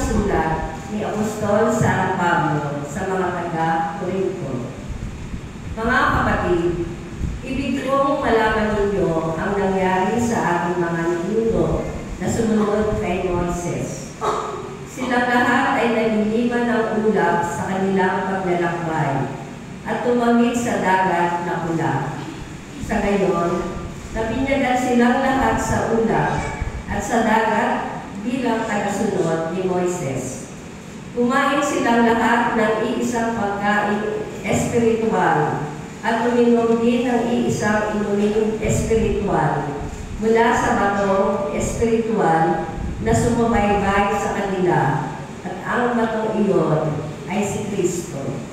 sinulat ni Apostol San Pablo sa mga taga-Corinto. Mga kapatid, ibig kong malaman ninyo ang nangyari sa ating mga ninuno na sumunod kay Moises. Silang lahat ay naliliman ng ulap sa kanilang paglalakbay at tumawid sa dagat na pula. Sa gayon, nabinyagan silang lahat sa ulap at sa dagat bilang tagasunod ni Moises. Kumain silang lahat ng iisang pagkain espiritual at uminom din ng iisang inuming espiritual mula sa batong espiritual na sumubaybay sa kanila, at ang batong iyon ay si Kristo.